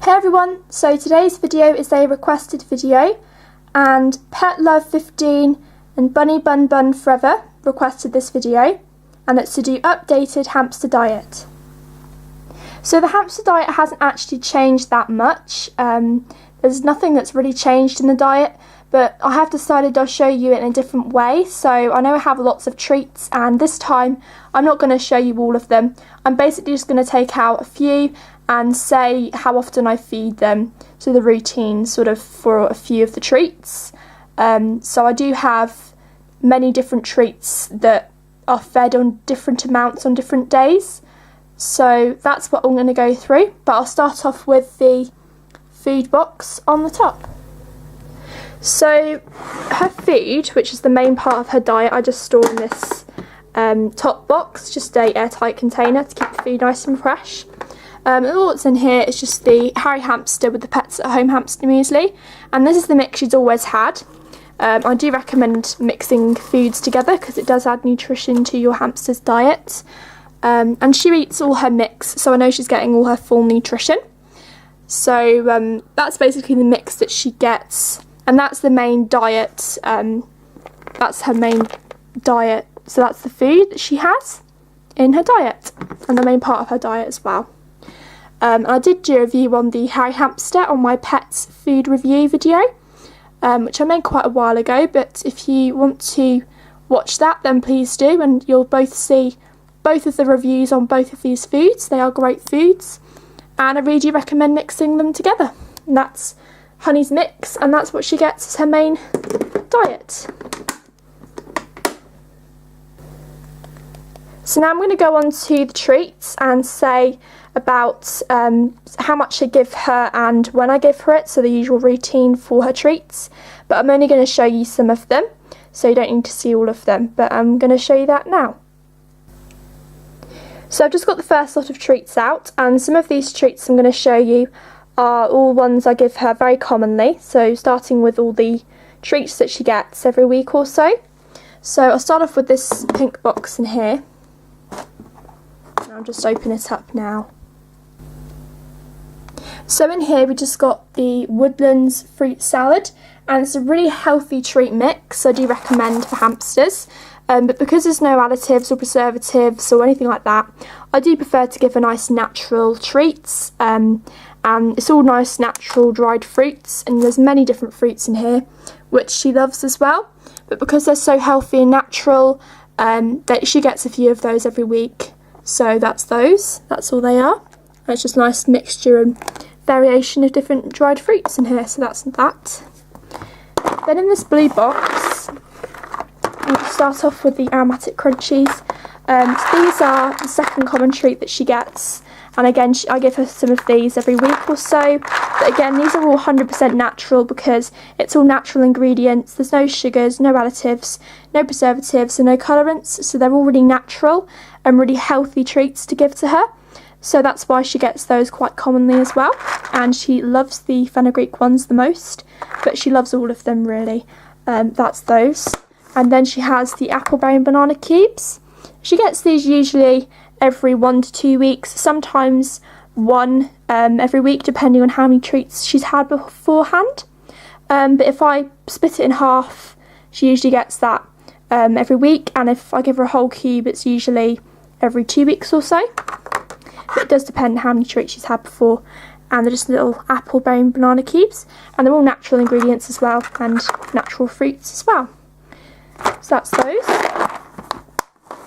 Hey everyone, so today's video is a requested video and Pet Love 15 and Bunny Bun Bun Forever requested this video, and it's to do updated hamster diet. So the hamster diet hasn't actually changed that much. There's nothing that's really changed in the diet, but I have decided I'll show you it in a different way. So I know I have lots of treats, and this time I'm not going to show you all of them. I'm basically just going to take out a few and say how often I feed them, so the routine sort of for a few of the treats. So I do have many different treats that are fed on different amounts on different days. So that's what I'm going to go through, but I'll start off with the food box on the top. So her food, which is the main part of her diet, I just store in this top box, just a airtight container to keep the food nice and fresh. All that's in here is just the Harry Hamster with the Pets at Home hamster muesli, and this is the mix she's always had. I do recommend mixing foods together because it does add nutrition to your hamster's diet. And she eats all her mix, so I know she's getting all her full nutrition. So that's basically the mix that she gets, and that's the main diet. That's her main diet, so that's the food that she has in her diet, and the main part of her diet as well. I did do a review on the Harry Hamster on my pets food review video, which I made quite a while ago, but if you want to watch that, then please do, and you'll both see both of the reviews on both of these foods. They are great foods, and I really do recommend mixing them together. And that's Honey's mix, and that's what she gets as her main diet. So now I'm going to go on to the treats and say about how much I give her and when I give her it, so the usual routine for her treats. But I'm only going to show you some of them, so you don't need to see all of them, but I'm going to show you that now. So I've just got the first lot of treats out, and some of these treats I'm going to show you are all ones I give her very commonly, so starting with all the treats that she gets every week or so. So I'll start off with this pink box in here. I'll just open it up now. So in here we just got the Woodlands fruit salad, and it's a really healthy treat mix I do recommend for hamsters. But because there's no additives or preservatives or anything like that, I do prefer to give her nice natural treats. And it's all nice natural dried fruits, and there's many different fruits in here which she loves as well. But because they're so healthy and natural, that she gets a few of those every week. So that's those, that's all they are. And it's just a nice mixture and variation of different dried fruits in here, so that's that. Then in this blue box, I'll start off with the aromatic crunchies. So these are the second common treat that she gets, and again I give her some of these every week or so. But again, these are all 100% natural because it's all natural ingredients. There's no sugars, no additives, no preservatives and no colourants, so they're all really natural and really healthy treats to give to her. So that's why she gets those quite commonly as well, and she loves the fenugreek ones the most, but she loves all of them really. That's those. And then she has the appleberry and banana cubes. She gets these usually every 1 to 2 weeks, sometimes one every week, depending on how many treats she's had beforehand. But if I split it in half, she usually gets that every week, and if I give her a whole cube, it's usually every 2 weeks or so. But it does depend how many treats she's had before. And they're just little appleberry and banana cubes, and they're all natural ingredients as well, and natural fruits as well. So that's those.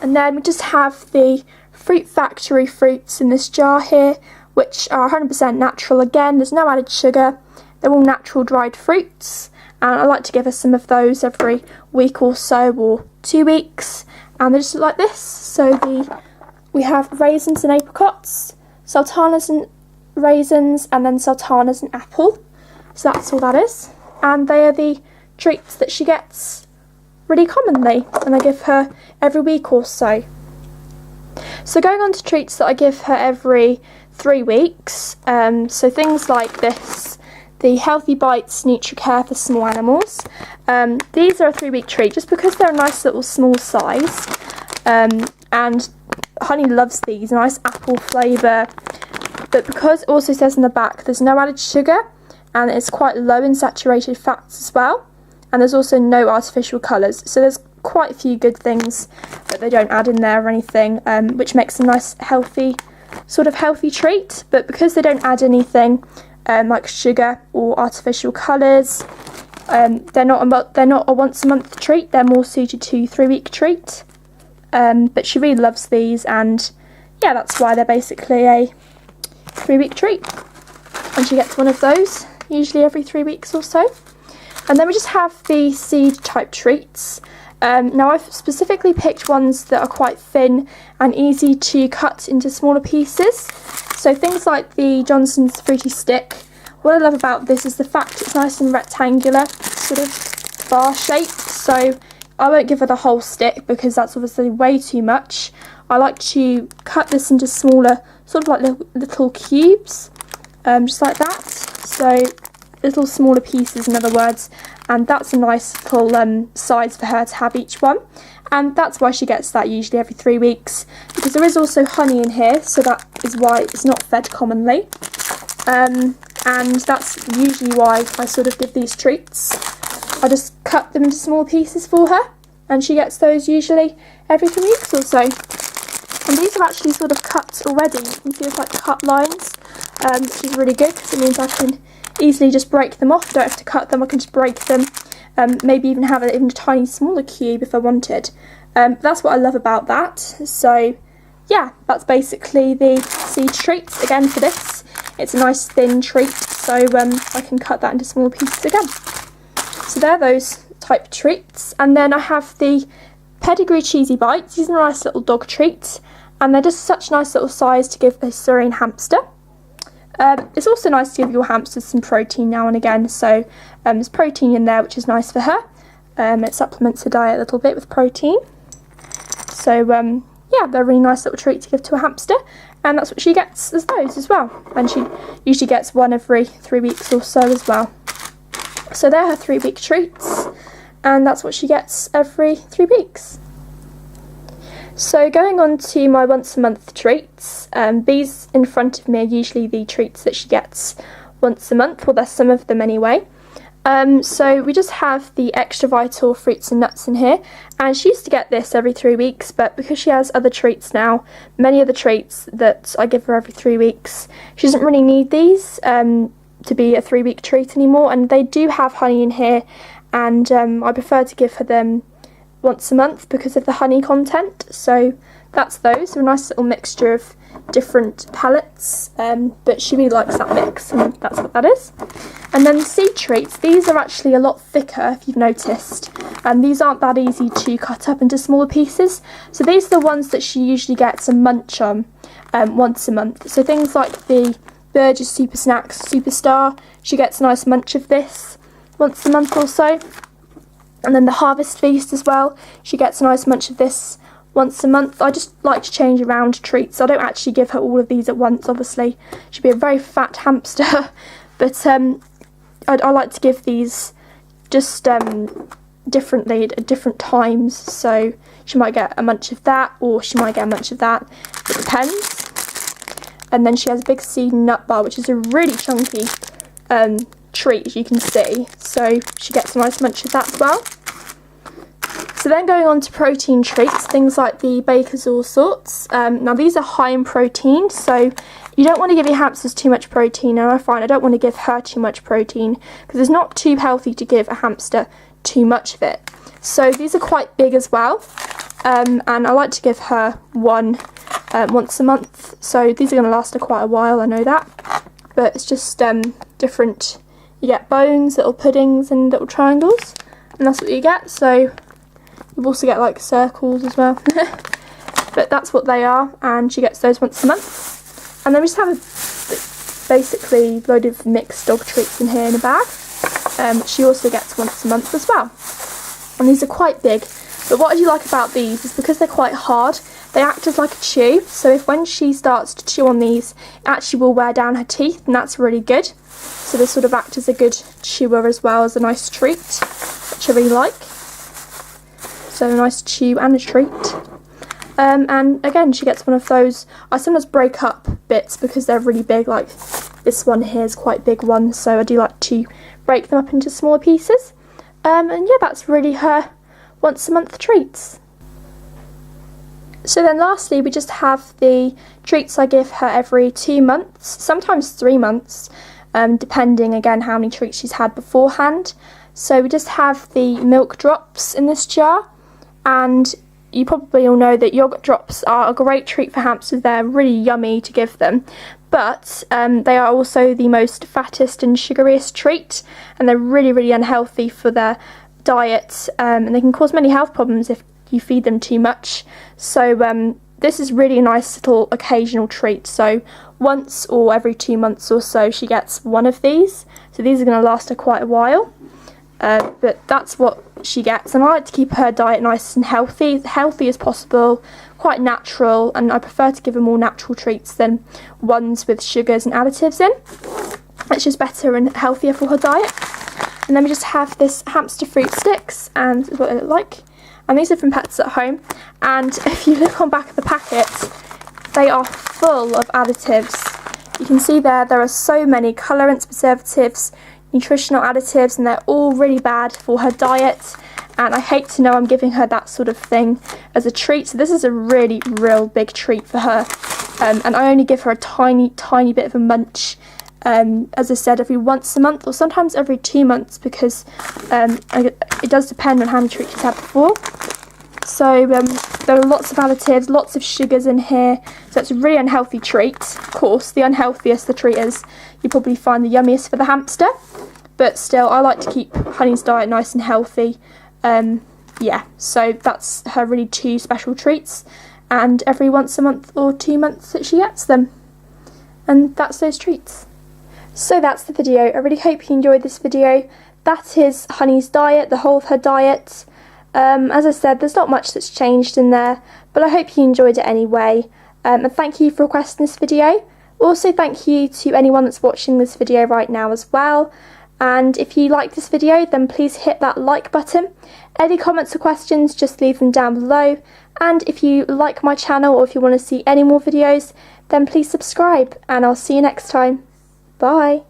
And then we just have the Fruit Factory fruits in this jar here, which are 100% natural. Again, there's no added sugar. They're all natural dried fruits, and I like to give her some of those every week or so, or 2 weeks, and they just look like this. So we have raisins and apricots, sultanas and raisins, and then sultanas and apple. So that's all that is, and they are the treats that she gets really commonly, and I give her every week or so. So going on to treats that I give her every 3 weeks, so things like this, the Healthy Bites NutriCare for small animals. These are a 3-week treat just because they're a nice little small size, and Honey loves these, nice apple flavour, but because it also says in the back there's no added sugar and it's quite low in saturated fats as well, and there's also no artificial colours, so there's quite a few good things that they don't add in there or anything, which makes a nice healthy treat. But because they don't add anything like sugar or artificial colours, they're not a once a month treat, they're more suited to 3-week treat. But she really loves these, and yeah, that's why they're basically a 3-week treat, and she gets one of those usually every 3 weeks or so. And then we just have the seed type treats. Now I've specifically picked ones that are quite thin and easy to cut into smaller pieces. So things like the Johnson's Fruity Stick. What I love about this is the fact it's nice and rectangular, sort of bar shaped. So I won't give her the whole stick because that's obviously way too much. I like to cut this into smaller, sort of like little cubes, just like that. So little smaller pieces, in other words, and that's a nice little size for her to have each one, and that's why she gets that usually every 3 weeks, because there is also honey in here, so that is why it's not fed commonly, and that's usually why I sort of give these treats. I just cut them into small pieces for her, and she gets those usually every 3 weeks or so. And these are actually sort of cut already. You can see there's like cut lines, which is really good because it means I can easily just break them off. I don't have to cut them, I can just break them, maybe even have an even tiny smaller cube if I wanted. That's what I love about that. So yeah, that's basically the seed treats again for this. It's a nice thin treat, so I can cut that into smaller pieces again. So there are those type treats. And then I have the Pedigree Cheesy Bites. These are a nice little dog treat, and they're just such a nice little size to give a Syrian hamster. It's also nice to give your hamsters some protein now and again, so there's protein in there, which is nice for her. It supplements her diet a little bit with protein. So yeah, they're a really nice little treat to give to a hamster, and that's what she gets as those as well. And she usually gets one every 3 weeks or so as well. So they're her 3-week treats, and that's what she gets every 3 weeks. So going on to my once a month treats, these in front of me are usually the treats that she gets once a month, well, there's some of them anyway. So we just have the Extra Vital fruits and nuts in here, and she used to get this every 3 weeks, but because she has other treats now, many of the treats that I give her every 3 weeks, she doesn't really need these to be a 3-week treat anymore, and they do have honey in here, and I prefer to give her them once a month because of the honey content. So that's those. They're a nice little mixture of different palettes, but she really likes that mix, and that's what that is. And then the seed treats, these are actually a lot thicker if you've noticed, and these aren't that easy to cut up into smaller pieces, so these are the ones that she usually gets a munch on once a month. So things like the Burgess Super Snacks Superstar, she gets a nice munch of this once a month or so. And then the Harvest Feast as well, she gets a nice munch of this once a month. I just like to change around treats. I don't actually give her all of these at once, obviously. She'd be a very fat hamster. But I like to give these just differently at different times. So she might get a munch of that, or she might get a munch of that. It depends. And then she has a big seed nut bar, which is a really chunky treat, as you can see, so she gets a nice munch of that as well. So then going on to protein treats, things like the Baker's All Sorts. Now these are high in protein, so you don't want to give your hamsters too much protein, and I find I don't want to give her too much protein because it's not too healthy to give a hamster too much of it. So these are quite big as well, and I like to give her one once a month, so these are going to last her quite a while, I know that, but it's just different. You get bones, little puddings and little triangles, and that's what you get. So you also get like circles as well, but that's what they are, and she gets those once a month. And then we just have basically a load of mixed dog treats in here in a bag. She also gets once a month as well, and these are quite big. But what I do like about these is because they're quite hard, they act as like a chew, so if when she starts to chew on these, it actually will wear down her teeth, and that's really good. So they sort of act as a good chewer as well as a nice treat, which I really like. So a nice chew and a treat. And again, she gets one of those. I sometimes break up bits because they're really big, like this one here is quite a big one, so I do like to break them up into smaller pieces. And yeah, that's really her once a month treats. So then lastly, we just have the treats I give her every 2 months, sometimes 3 months, depending again how many treats she's had beforehand. So we just have the milk drops in this jar, and you probably all know that yogurt drops are a great treat for hamsters. They're really yummy to give them, but they are also the most fattest and sugariest treat, and they're really unhealthy for their diet, and they can cause many health problems if you feed them too much. So this is really a nice little occasional treat. So once or every 2 months or so she gets one of these. So these are going to last her quite a while. But that's what she gets, and I like to keep her diet nice and healthy as possible, quite natural, and I prefer to give her more natural treats than ones with sugars and additives in. It's just better and healthier for her diet. And then we just have this hamster fruit sticks, and this is what they look like. And these are from Pets at Home, and if you look on back of the packet, they are full of additives. You can see there are so many colourants, preservatives, nutritional additives, and they're all really bad for her diet, and I hate to know I'm giving her that sort of thing as a treat. So this is a real big treat for her, and I only give her a tiny bit of a munch, as I said, every once a month or sometimes every 2 months, because it does depend on how many treats she's had before. So there are lots of additives, lots of sugars in here, so it's a really unhealthy treat. Of course, the unhealthiest the treat is, you probably find the yummiest for the hamster, but still I like to keep Honey's diet nice and healthy. Yeah, so that's her really 2 special treats, and every once a month or 2 months that she gets them. And that's those treats. So that's the video. I really hope you enjoyed this video. That is Honey's diet, the whole of her diet. As I said, there's not much that's changed in there, but I hope you enjoyed it anyway. And thank you for requesting this video. Also, thank you to anyone that's watching this video right now as well. And if you like this video, then please hit that like button. Any comments or questions, just leave them down below. And if you like my channel, or if you want to see any more videos, then please subscribe, and I'll see you next time. Bye.